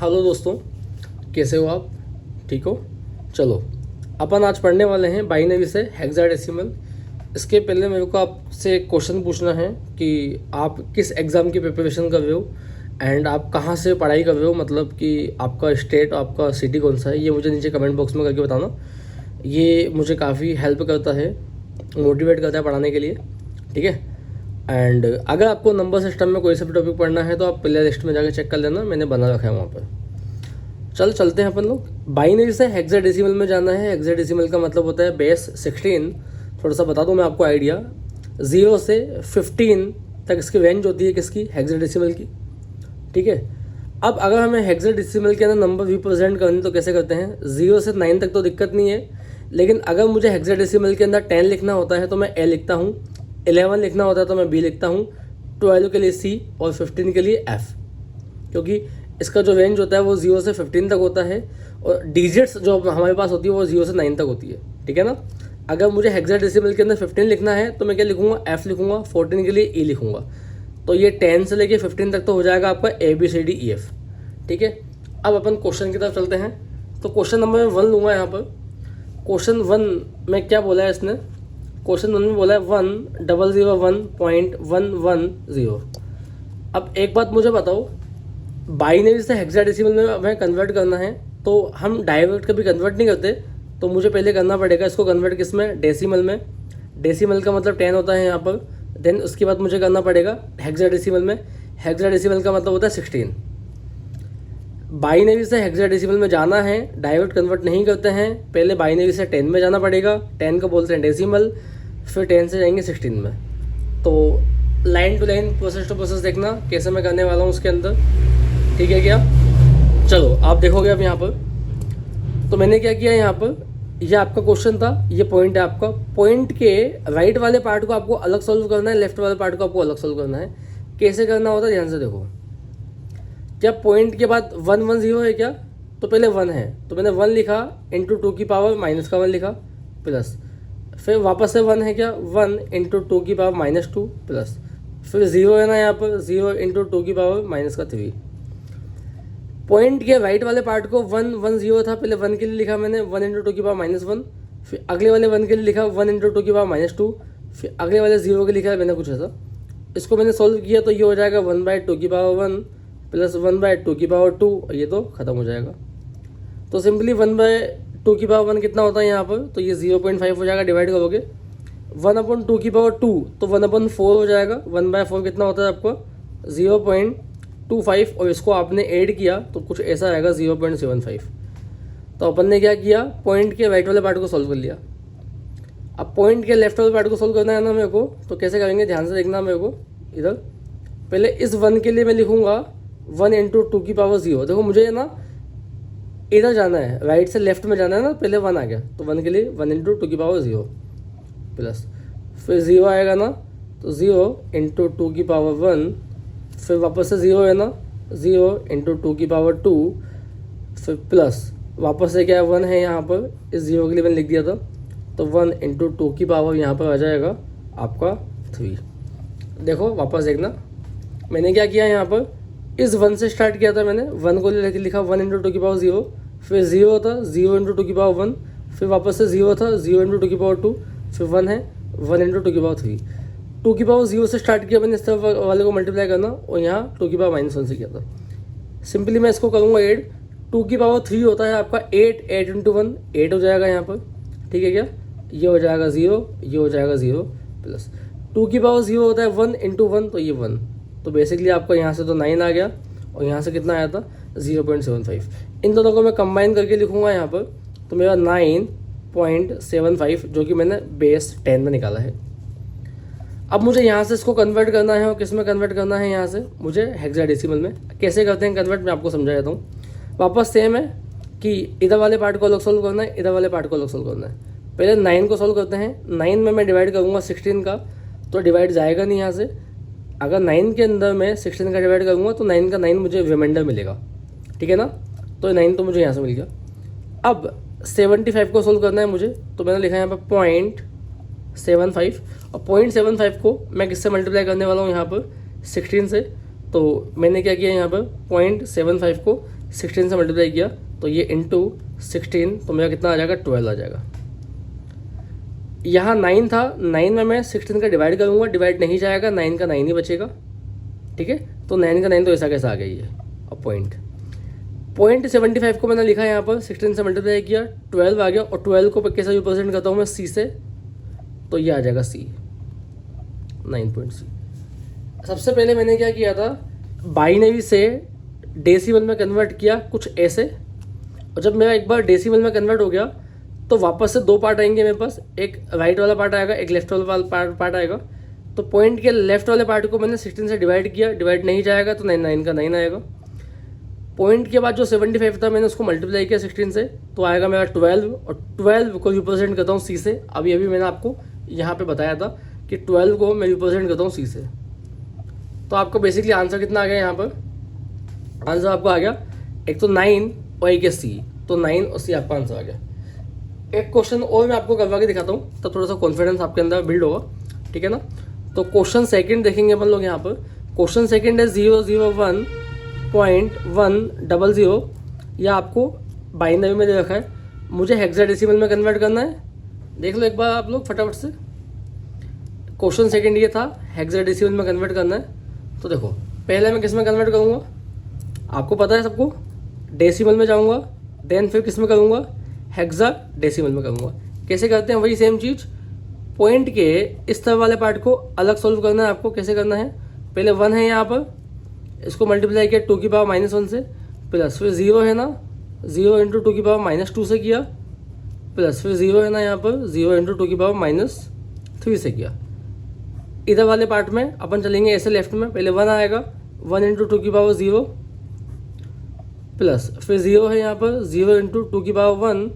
Hello दोस्तों, कैसे हो आप? ठीक हो? चलो, अपन आज पढ़ने वाले हैं बाइनरी से हेक्साडेसिमल। इसके पहले मेरे को आपसे एक क्वेश्चन पूछना है कि आप किस एग्ज़ाम की प्रिपरेशन कर रहे हो एंड आप कहाँ से पढ़ाई कर रहे हो, मतलब कि आपका स्टेट, आपका सिटी कौन सा है, ये मुझे नीचे कमेंट बॉक्स में करके बताना। ये मुझे काफ़ी हेल्प करता है, मोटिवेट करता है पढ़ाने के लिए, ठीक है। एंड अगर आपको नंबर सिस्टम में कोई सा भी टॉपिक पढ़ना है तो आप प्ले लिस्ट में जाकर चेक कर लेना, मैंने बना रखा है वहाँ पर। चलते हैं अपन लोग। बाइनरी से हेक्साडेसिमल में जाना है। हेक्साडेसिमल का मतलब होता है बेस 16। थोड़ा सा बता दूं मैं आपको आइडिया। 0 से 15 तक इसकी रेंज होती है किसकी? हेक्साडेसिमल की, ठीक है। अब अगर हमें हेक्साडेसिमल के अंदर नंबर रिप्रेजेंट करने तो कैसे करते हैं? 0 से 9 तक तो दिक्कत नहीं है, लेकिन अगर मुझे हेक्साडेसिमल के अंदर 10 लिखना होता है तो मैं ए लिखता हूँ, 11 लिखना होता है तो मैं बी लिखता हूँ, 12 के लिए सी और 15 के लिए एफ, क्योंकि इसका जो रेंज होता है वो 0 से 15 तक होता है और डिजिट्स जो हमारे पास होती है वो 0 से 9 तक होती है, ठीक है ना। अगर मुझे हेक्साडेसिमल के अंदर 15 लिखना है तो मैं क्या लिखूंगा? एफ लिखूंगा, 14 के लिए ई लिखूंगा। तो ये 10 से लेके 15 तक तो हो जाएगा आपका A B C D E F, ठीक है। अब अपन क्वेश्चन की तरफ चलते हैं। तो क्वेश्चन नंबर 1 लूँगा यहाँ पर। क्वेश्चन 1 में क्या बोला है इसने? क्वेश्चन 1 में बोला है 1001.110। अब एक बात मुझे बताओ, बाइनरी से हेक्साडेसिमल में हमें कन्वर्ट करना है तो हम डायरेक्ट कभी कन्वर्ट नहीं करते, तो मुझे पहले करना पड़ेगा इसको कन्वर्ट किस में? डेसिमल में। डेसिमल का मतलब 10 होता है यहाँ पर। देन उसके बाद मुझे करना पड़ेगा हेक्साडेसिमल में। हेक्साडेसिमल का मतलब होता है 16। बाइनरी से हेक्साडेसिमल में जाना है, डायरेक्ट कन्वर्ट नहीं करते हैं, पहले बाइनरी से 10 में जाना पड़ेगा। 10 को बोलते हैं डेसिमल, फिर 10 से जाएंगे 16 में। तो line to line, process to process देखना कैसे मैं करने वाला हूँ उसके अंदर, ठीक है क्या? चलो आप देखोगे अब यहाँ पर। तो मैंने क्या किया यहाँ पर, ये आपका क्वेश्चन था, ये पॉइंट है आपका। पॉइंट के राइट वाले पार्ट को आपको अलग सॉल्व करना है, लेफ्ट वाले पार्ट को आपको अलग सॉल्व करना है। कैसे करना होता है ध्यान से देखो। क्या पॉइंट के बाद 1 1 0 है क्या? तो पहले 1 है तो मैंने 1 लिखा, इंटू 2 की पावर माइनस का 1 लिखा, प्लस फिर वापस से 1 है क्या? 1 इंटू 2 की पावर -2 प्लस फिर 0 है ना यहाँ पर, 0 इंटू 2 की पावर माइनस का 3। पॉइंट के राइट वाले पार्ट को 1 1 0 था, पहले 1 के लिए लिखा मैंने 1 इंटू 2 की पावर -1, फिर अगले वाले 1 के लिए लिखा 1 इंटू 2 की पावर -2, फिर अगले वाले 0 के लिखा मैंने कुछ ऐसा। इसको मैंने सोल्व किया तो ये हो जाएगा 1/2 की पावर 1 प्लस 1/2 की पावर 2, ये तो खत्म हो जाएगा। तो सिंपली 1/2 की पावर 1 कितना होता है यहाँ पर? तो ये 0.5 हो जाएगा, डिवाइड करोगे 1/2 की पावर 2 तो 1/4 हो जाएगा। 1/4 कितना होता है आपका? 0.25, और इसको आपने ऐड किया तो कुछ ऐसा आएगा 0.75। तो अपन ने क्या किया, पॉइंट के राइट वाले पार्ट को सॉल्व कर लिया। अब पॉइंट के लेफ्ट वाले पार्ट को सॉल्व करना है ना मेरे को, तो कैसे करेंगे ध्यान से देखना मेरे को। इधर पहले इस 1 के लिए मैं लिखूंगा 1 इंटू 2 की पावर 0। देखो मुझे ना इधर जाना है, राइट से लेफ्ट में जाना है ना, पहले 1 आ गया तो 1 के लिए 1 इंटू 2 की पावर 0 प्लस फिर 0 आएगा ना, तो 0 इंटू 2 की पावर 1, फिर वापस से 0 है ना, 0 इंटू 2 की पावर 2, फिर प्लस वापस से क्या है 1 है यहाँ पर, इस 0 के लिए मैंने लिख दिया था, तो 1 इंटू 2 की पावर यहाँ पर आ जाएगा आपका 3। देखो वापस देखना, मैंने क्या किया यहाँ पर, इस 1 से स्टार्ट किया था मैंने, 1 को लिखा 1 इंटू 2 की पावर 0, फिर 0 था 0 इंटू 2 की पावर 1, फिर वापस से 0 था 0 इंटू 2 की पावर 2, फिर 1 है 1 इंटू 2 की पावर 3। 2 की पावर 0 से स्टार्ट किया मैंने, इस तरफ वाले को मल्टीप्लाई करना, और यहाँ 2 की पावर -1 से किया था। सिंपली मैं इसको करूँगा ऐड। 2 की पावर 3 होता है आपका 8, 8 इंटू 1 8 हो जाएगा यहाँ पर, ठीक है क्या? ये हो जाएगा 0, ये हो जाएगा 0 प्लस 2 की पावर 0 होता है 1 इंटू 1, तो ये 1। तो बेसिकली आपका यहाँ से तो 9 आ गया, और यहाँ से कितना आया था? 0.75। इन दोनों को मैं कंबाइन करके लिखूँगा यहाँ पर, तो मेरा 9.75 जो कि मैंने बेस 10 में निकाला है। अब मुझे यहाँ से इसको कन्वर्ट करना है, और किस में कन्वर्ट करना है? यहाँ से मुझे हेक्साडेसिमल में। कैसे करते हैं कन्वर्ट, मैं आपको समझा देता हूँ। वापस सेम है कि इधर वाले पार्ट को अलग सोल्व करना है, इधर वाले पार्ट को अलग सोल्व करना है। पहले 9 को सोल्व करते हैं। 9 में मैं डिवाइड करूँगा 16 का, तो डिवाइड जाएगा नहीं यहाँ से। अगर 9 के अंदर मैं 16 का डिवाइड करूँगा तो 9 का 9 मुझे रिमाइंडर मिलेगा, ठीक है ना। तो 9 तो मुझे यहाँ से मिल गया। अब 75 को सोल्व करना है मुझे, तो मैंने लिखा है यहाँ पर 0.75, और 0.75 को मैं किससे मल्टीप्लाई करने वाला हूँ यहाँ पर? 16 से। तो मैंने क्या किया यहाँ पर, 0.75 को 16 से मल्टीप्लाई किया तो ये इंटू 16, तो मेरा कितना आ जाएगा 12 आ जाएगा। यहाँ 9 था, 9 में मैं 16 का डिवाइड करूँगा, डिवाइड नहीं जाएगा, 9 का 9 ही बचेगा। ठीक है, तो 9 का 9 तो ऐसा कैसा आ गया ये। अब पॉइंट 75 को मैंने लिखा है यहाँ पर, 16 से मल्टीप्लाई किया, 12 आ गया, और 12 को कैसे रिप्रेजेंट करता हूँ मैं C से, तो ये आ जाएगा C, 9.C। सबसे पहले मैंने क्या किया था, बाइनरी से डेसिमल में कन्वर्ट किया कुछ ऐसे, और जब मेरा एक बार डेसिमल में कन्वर्ट हो गया तो वापस से दो पार्ट आएंगे मेरे पास, एक राइट वाला पार्ट आएगा, एक लेफ्ट वाला पार्ट आएगा। तो पॉइंट के लेफ्ट वाले पार्ट को मैंने 16 से डिवाइड किया, डिवाइड नहीं जाएगा तो 9 का 9 आएगा। पॉइंट के बाद जो 75 था मैंने उसको मल्टीप्लाई किया 16 से, तो आएगा मेरा 12, और 12 को रिप्रेजेंट करता हूँ C से। अभी मैंने आपको यहाँ पे बताया था कि 12 को मैं रिप्रेजेंट करता हूँ C से। तो आपको बेसिकली आंसर कितना आ गया यहाँ पर, आंसर आपको आ गया एक तो 9 और एक है C, तो 9 और C आपका आंसर आ गया। एक क्वेश्चन और मैं आपको करवा के दिखाता हूँ, तब थोड़ा सा कॉन्फिडेंस आपके अंदर बिल्ड होगा, ठीक है ना। तो क्वेश्चन सेकंड देखेंगे अपन लोग यहाँ पर। क्वेश्चन सेकंड है 001.100, यह आपको बाइनरी में दे रखा है, मुझे हेक्साडेसिमल में कन्वर्ट करना है। देख लो एक बार आप लोग फटाफट से, क्वेश्चन सेकंड ये था हेक्साडेसिमल में कन्वर्ट करना है। तो देखो पहले मैं किस में कन्वर्ट करूँगा, आपको पता है सबको, डेसिमल में जाऊँगा, देन फिर किस में करूँगा, हेक्साडेसिमल में करूँगा। कैसे करते हैं, वही सेम चीज़, पॉइंट के इस तरह वाले पार्ट को अलग सॉल्व करना है आपको। कैसे करना है, पहले 1 है यहाँ पर, इसको मल्टीप्लाई किया 2 की पावर -1 से, प्लस फिर 0 है ना, 0 इंटू 2 की पावर -2 से किया, प्लस फिर 0 है ना यहाँ पर, 0 इंटू 2 की पावर -3 से किया। इधर वाले पार्ट में अपन चलेंगे ऐसे लेफ्ट में, पहले 1 आएगा, 1 इंटू 2 की पावर 0, प्लस फिर 0 है यहाँ पर, 0 इंटू 2 की पावर 1,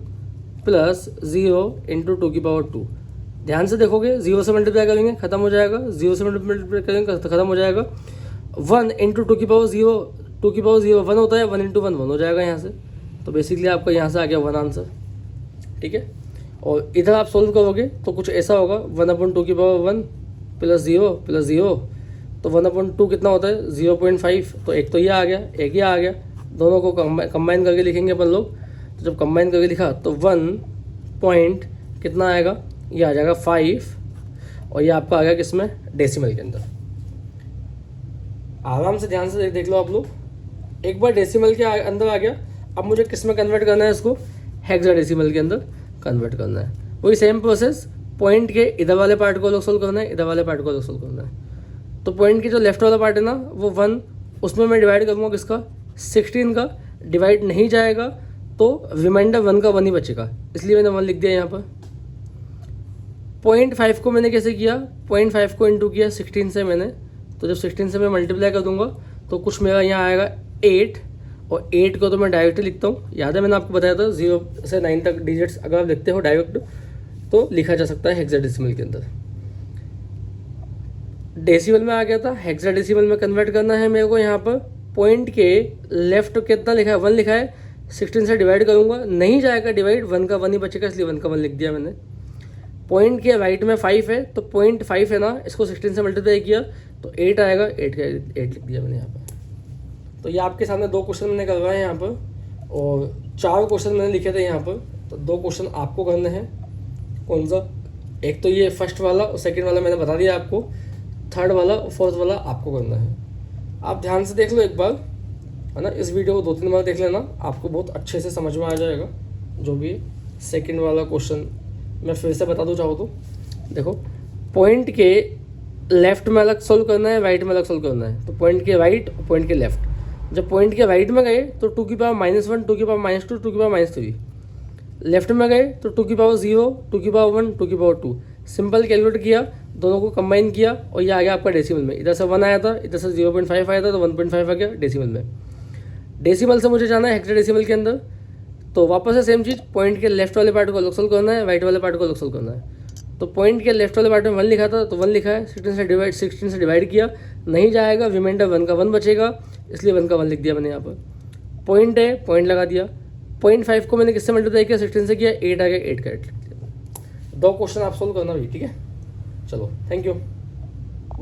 प्लस 0 इंटू 2 की पावर 2। ध्यान से देखोगे, 0 से मल्टीप्लाई करेंगे खत्म हो जाएगा, 0 से मल्टीप्लाई करेंगे तो खत्म हो जाएगा। 1 इंटू 2 की पावर 0, 2 की पावर 0 1 होता है, 1 इंटू 1 1 हो जाएगा यहाँ से। तो बेसिकली आपका यहाँ से आ गया 1 आंसर, ठीक है। और इधर आप सोल्व करोगे तो कुछ ऐसा होगा, 1/2 की पावर 1 प्लस 0, तो 1/2 कितना होता है, 0.5। तो एक तो ये आ गया, एक ये आ गया, दोनों को कंबाइन करके लिखेंगे अपन लोग। तो जब कंबाइन करके लिखा तो 1 पॉइंट कितना आएगा, ये आ जाएगा 5, और ये आपका आ गया किसमें, डेसिमल के अंदर। आराम से ध्यान से देख लो आप लोग, एक बार डेसिमल के अंदर आ गया, अब मुझे किस में कन्वर्ट करना है, इसको हेक्साडेसिमल के अंदर कन्वर्ट करना है। वही सेम प्रोसेस, पॉइंट के इधर वाले पार्ट को अलग सोल्व करना है, इधर वाले पार्ट को अलग सोल्व करना है। तो पॉइंट के जो लेफ्ट वाला पार्ट है ना वो 1, उसमें मैं डिवाइड करूँगा किसका, 16 का, डिवाइड नहीं जाएगा तो रिमाइंडर 1 का 1 ही बचेगा, इसलिए मैंने 1 लिख दिया यहाँ पर। 0.5 को मैंने कैसे किया, 0.5 को इंटू किया 16 से मैंने, तो जब 16 से मैं मल्टीप्लाई कर दूंगा तो कुछ मेरा यहाँ आएगा 8, और 8 को तो मैं डायरेक्ट लिखता हूँ। याद है मैंने आपको बताया था 0 से 9 तक डिजिट्स अगर आप लिखते हो डायरेक्ट तो लिखा जा सकता है हेक्साडेसिमल के अंदर। डेसिमल में आ गया था, हेक्साडेसिमल में कन्वर्ट करना है मेरे को। यहाँ पर पॉइंट के लेफ्ट कितना लिखा है, 1 लिखा है, 16 से डिवाइड करूँगा, नहीं जाएगा डिवाइड, 1 का 1 ही बचेगा, इसलिए 1 का 1 लिख दिया मैंने। पॉइंट के राइट में 5 है, तो 0.5 है ना, इसको 16 से मल्टीप्लाई किया तो 8 आएगा, 8 का 8 लिख दिया मैंने यहाँ पर। तो ये आपके सामने 2 क्वेश्चन मैंने करवाए यहाँ पर, और 4 क्वेश्चन मैंने लिखे थे यहाँ पर। तो 2 क्वेश्चन आपको करने हैं, कौन सा, एक तो ये फर्स्ट वाला, और सेकंड वाला मैंने बता दिया आपको, थर्ड वाला और फोर्थ वाला आपको करना है। आप ध्यान से देख लो एक बार, है ना, इस वीडियो को 2-3 बार देख लेना, आपको बहुत अच्छे से समझ में आ जाएगा जो भी सेकंड वाला क्वेश्चन। मैं फिर से बता दूँ चाहो तो, देखो पॉइंट के लेफ्ट में अलग सोल्व करना है, राइट में अलग सोल्व करना है। तो पॉइंट के राइट और पॉइंट के लेफ्ट, जब पॉइंट के राइट में गए तो 2 की पावर -1, 2 की पावर -2, 2 की पावर -3। लेफ्ट में गए तो 2 की पावर 0, 2 की पावर 1, 2 की पावर 2। सिंपल कैलकुलेट किया, दोनों को कंबाइन किया, और ये आ गया आपका डेसिमल में। इधर से 1 आया था, इधर से 0.5 आया था, तो 1.5 आ गया डेसिमल में। डेसिमल से मुझे जाना है हेक्साडेसिमल के अंदर, तो वापस से सेम चीज़, पॉइंट के लेफ्ट वाले पार्ट को अलग सोल्व करना है, राइट वाले पार्ट को अलग सोल्व करना है। तो पॉइंट के लेफ्ट वाले पार्ट में 1 लिखा था, तो 1 लिखा है, 16 से डिवाइड किया, नहीं जाएगा, रिमाइंडर 1 का 1 बचेगा, इसलिए 1 का 1 लिख दिया मैंने यहाँ पर। पॉइंट है, पॉइंट लगा दिया, 0.5 को मैंने किससे मल्टीप्लाई किया, 16 से किया, 8 आ गया, 8 का 8 लिख दिया। 2 क्वेश्चन आप सोल्व करना भाई, ठीक है। चलो, थैंक यू।